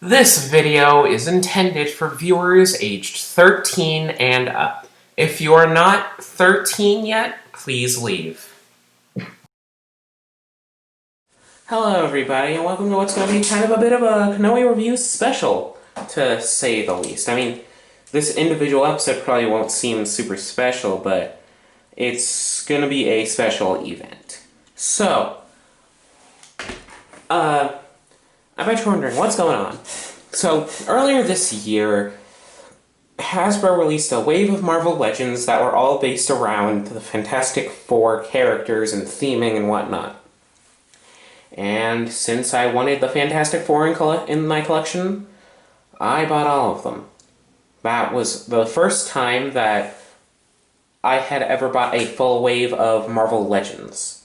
This video is intended for viewers aged 13 and up. If you are not 13 yet, please leave. Hello everybody, and welcome to what's going to be kind of a bit of a Kanohii review special, to say the least. I mean, this individual episode probably won't seem super special, but it's going to be a special event. So, I bet you're wondering, what's going on? So, earlier this year, Hasbro released a wave of Marvel Legends that were all based around the Fantastic Four characters and theming and whatnot. And since I wanted the Fantastic Four in my collection, I bought all of them. That was the first time that I had ever bought a full wave of Marvel Legends.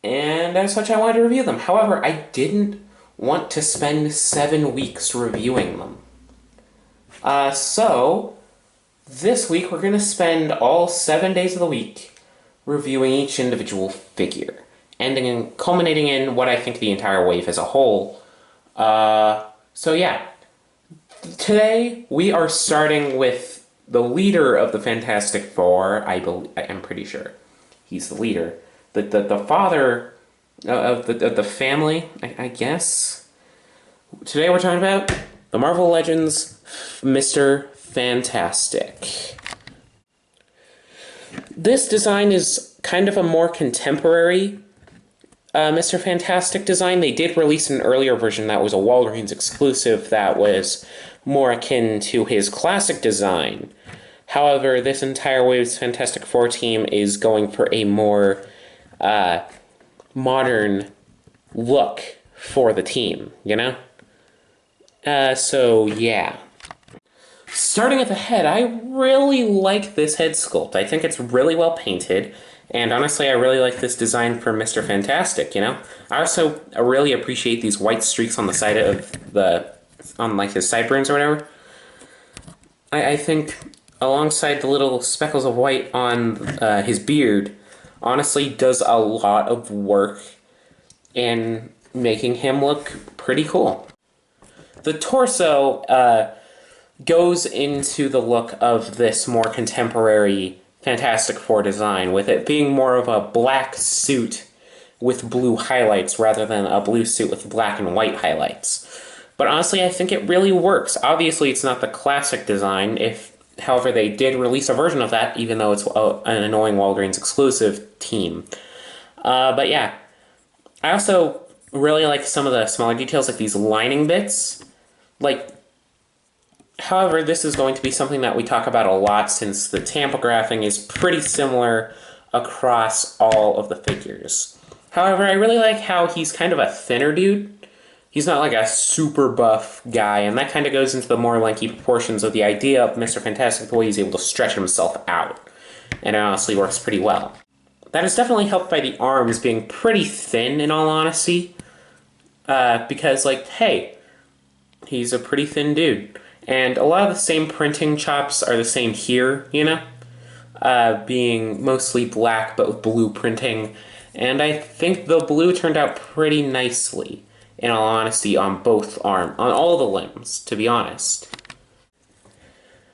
And as such, I wanted to review them. However, I didn't want to spend 7 weeks reviewing them. So, this week we're going to spend all 7 days of the week reviewing each individual figure, culminating in what I think the entire wave as a whole. So yeah, today we are starting with the leader of the Fantastic Four. I'm pretty sure he's the leader. The father of the family, I guess. Today we're talking about the Marvel Legends Mr. Fantastic. This design is kind of a more contemporary Mr. Fantastic design. They did release an earlier version that was a Walgreens exclusive that was more akin to his classic design. However, this entire wave's Fantastic Four team is going for a more modern look for the team, you know? So yeah. Starting at the head, I really like this head sculpt. I think it's really well painted, and honestly, I really like this design for Mr. Fantastic, you know? I also really appreciate these white streaks on the side of on like his sideburns or whatever. I think alongside the little speckles of white on his beard, honestly does a lot of work in making him look pretty cool. The torso goes into the look of this more contemporary Fantastic Four design, with it being more of a black suit with blue highlights rather than a blue suit with black and white highlights. But honestly, I think it really works. Obviously, it's not the classic design. However, they did release a version of that, even though it's an annoying Walgreens exclusive team. But yeah, I also really like some of the smaller details, like these lining bits. However, this is going to be something that we talk about a lot since the tampography is pretty similar across all of the figures. However, I really like how he's kind of a thinner dude. He's not like a super buff guy, and that kind of goes into the more lanky proportions of the idea of Mr. Fantastic, the way he's able to stretch himself out. And it honestly works pretty well. That is definitely helped by the arms being pretty thin, in all honesty. Because, hey, he's a pretty thin dude. And a lot of the same printing chops are the same here, you know? Being mostly black, but with blue printing. And I think the blue turned out pretty nicely, in all honesty, on all the limbs, to be honest.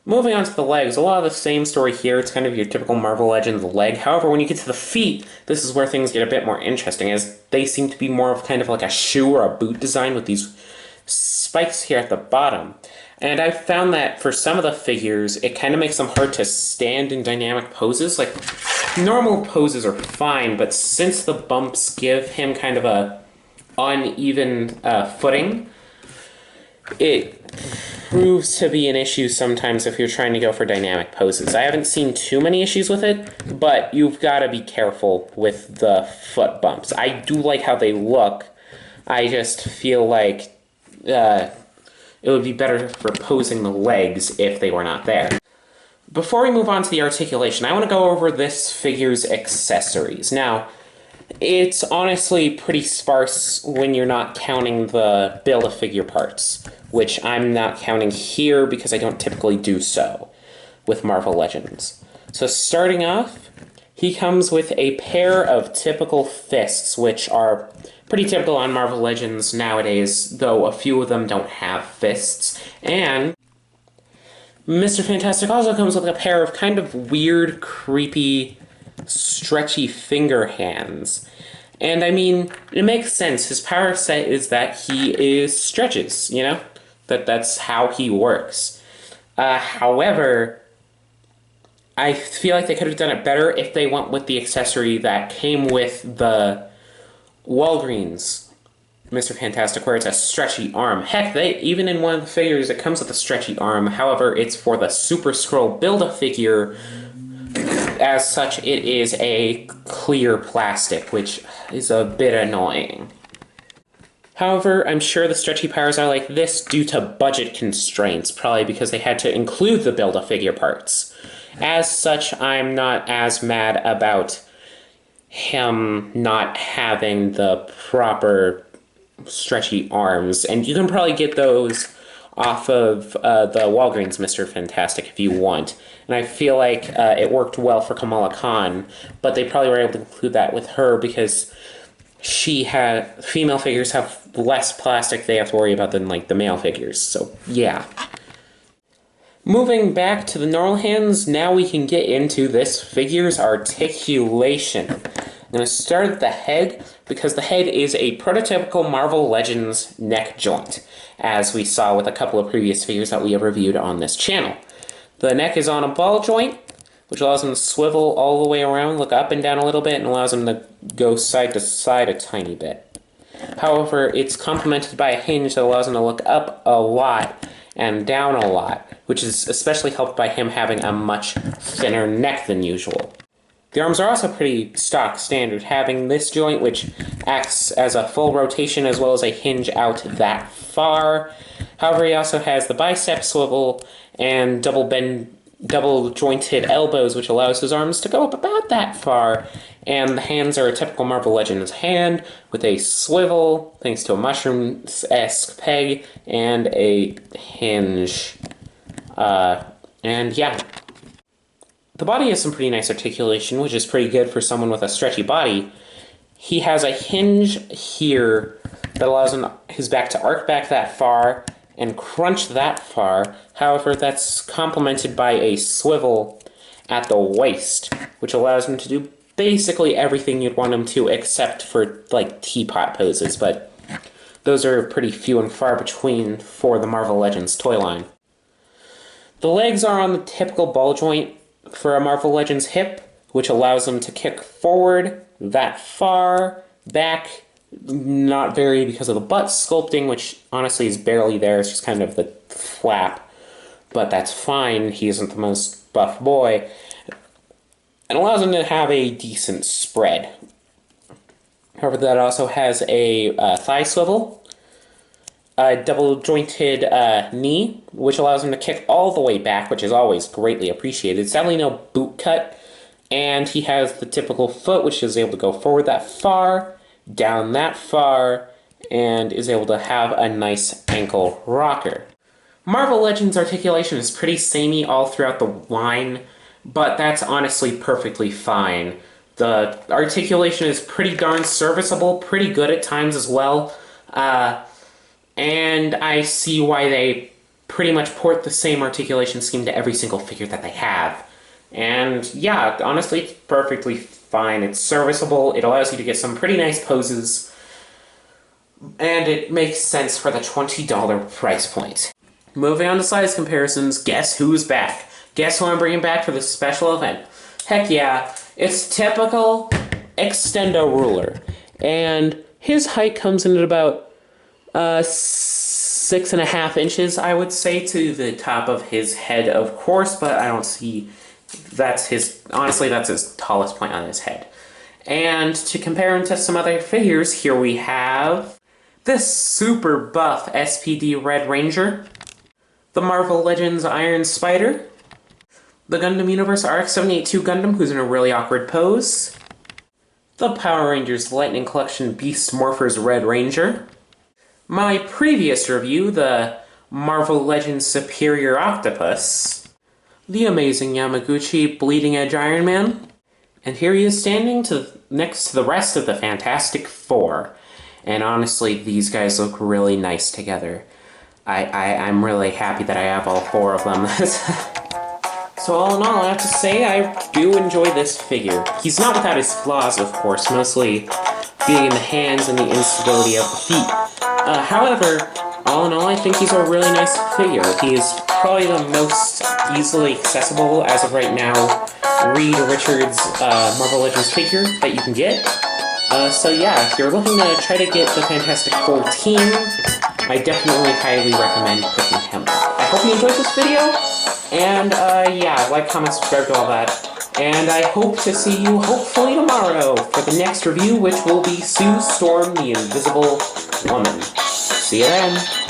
Moving on to the legs, a lot of the same story here. It's kind of your typical Marvel Legends leg. However, when you get to the feet, this is where things get a bit more interesting, as they seem to be more of kind of like a shoe or a boot design with these spikes here at the bottom. And I found that for some of the figures, it kind of makes them hard to stand in dynamic poses. Like, normal poses are fine, but since the bumps give him kind of a uneven footing, it proves to be an issue sometimes if you're trying to go for dynamic poses. I haven't seen too many issues with it, but you've got to be careful with the foot bumps. I do like how they look. I just feel like it would be better for posing the legs if they were not there. Before we move on to the articulation, I want to go over this figure's accessories. Now, it's honestly pretty sparse when you're not counting the Build-A-Figure parts, which I'm not counting here because I don't typically do so with Marvel Legends. So starting off, he comes with a pair of typical fists, which are Pretty typical on Marvel Legends nowadays, though a few of them don't have fists. And Mr. Fantastic also comes with a pair of kind of weird, creepy, stretchy finger hands. And I mean, it makes sense. His power set is that he stretches, you know? That's how he works. However, I feel like they could have done it better if they went with the accessory that came with the Walgreens Mr. Fantastic, where it's a stretchy arm. Heck, even in one of the figures, it comes with a stretchy arm. However, it's for the Super Scroll Build-A-Figure. As such, it is a clear plastic, which is a bit annoying. However, I'm sure the stretchy powers are like this due to budget constraints, probably because they had to include the Build-A-Figure parts. As such, I'm not as mad about him not having the proper stretchy arms, and you can probably get those off of the Walgreens Mr. Fantastic if you want. And I feel like it worked well for Kamala Khan, but they probably were able to include that with her because female figures have less plastic they have to worry about than like the male figures, so yeah. Moving back to the normal hands, now we can get into this figure's articulation. I'm going to start at the head, because the head is a prototypical Marvel Legends neck joint, as we saw with a couple of previous figures that we have reviewed on this channel. The neck is on a ball joint, which allows him to swivel all the way around, look up and down a little bit, and allows him to go side to side a tiny bit. However, it's complemented by a hinge that allows him to look up a lot and down a lot, which is especially helped by him having a much thinner neck than usual. The arms are also pretty stock standard, having this joint which acts as a full rotation as well as a hinge out that far. However, he also has the bicep swivel and double jointed elbows, which allows his arms to go up about that far. And the hands are a typical Marvel Legends hand with a swivel, thanks to a mushroom-esque peg, and a hinge. And yeah. The body has some pretty nice articulation, which is pretty good for someone with a stretchy body. He has a hinge here that allows his back to arc back that far and crunch that far. However, that's complemented by a swivel at the waist, which allows him to do basically everything you'd want him to except for, like, teapot poses, but those are pretty few and far between for the Marvel Legends toy line. The legs are on the typical ball joint for a Marvel Legends hip, which allows them to kick forward that far, back, not very because of the butt sculpting, which honestly is barely there, it's just kind of the flap, but that's fine, he isn't the most buff boy, and allows him to have a decent spread. However, that also has a thigh swivel, a double-jointed knee, which allows him to kick all the way back, which is always greatly appreciated. Sadly, no boot cut, and he has the typical foot, which is able to go forward that far, down that far, and is able to have a nice ankle rocker. Marvel Legends articulation is pretty samey all throughout the line, but that's honestly perfectly fine. The articulation is pretty darn serviceable, pretty good at times as well, and I see why they pretty much port the same articulation scheme to every single figure that they have. And yeah, honestly, it's perfectly fine. It's serviceable, it allows you to get some pretty nice poses, and it makes sense for the $20 price point. Moving on to size comparisons, guess who's back? Guess who I'm bringing back for this special event? Heck yeah, it's typical Extendo Ruler. And his height comes in at about 6.5 inches, I would say, to the top of his head, of course, but I don't see honestly, that's his tallest point on his head. And to compare him to some other figures, here we have this super buff SPD Red Ranger, the Marvel Legends Iron Spider, the Gundam Universe RX-782 Gundam, who's in a really awkward pose, the Power Rangers Lightning Collection Beast Morphers Red Ranger, my previous review, the Marvel Legends Superior Octopus, the amazing Yamaguchi Bleeding Edge Iron Man, and here he is standing next to the rest of the Fantastic Four. And honestly, these guys look really nice together. I'm really happy that I have all 4 of them. So all in all, I have to say I do enjoy this figure. He's not without his flaws, of course, mostly being in the hands and the instability of the feet. However, all in all, I think he's a really nice figure. He is probably the most easily accessible, as of right now, Reed Richards Marvel Legends figure that you can get. So yeah, if you're looking to try to get the Fantastic Four team, I definitely highly recommend picking him up. I hope you enjoyed this video, and yeah, like, comment, subscribe to all that. And I hope to see you hopefully tomorrow for the next review, which will be Sue Storm, the Invisible Woman. See you then!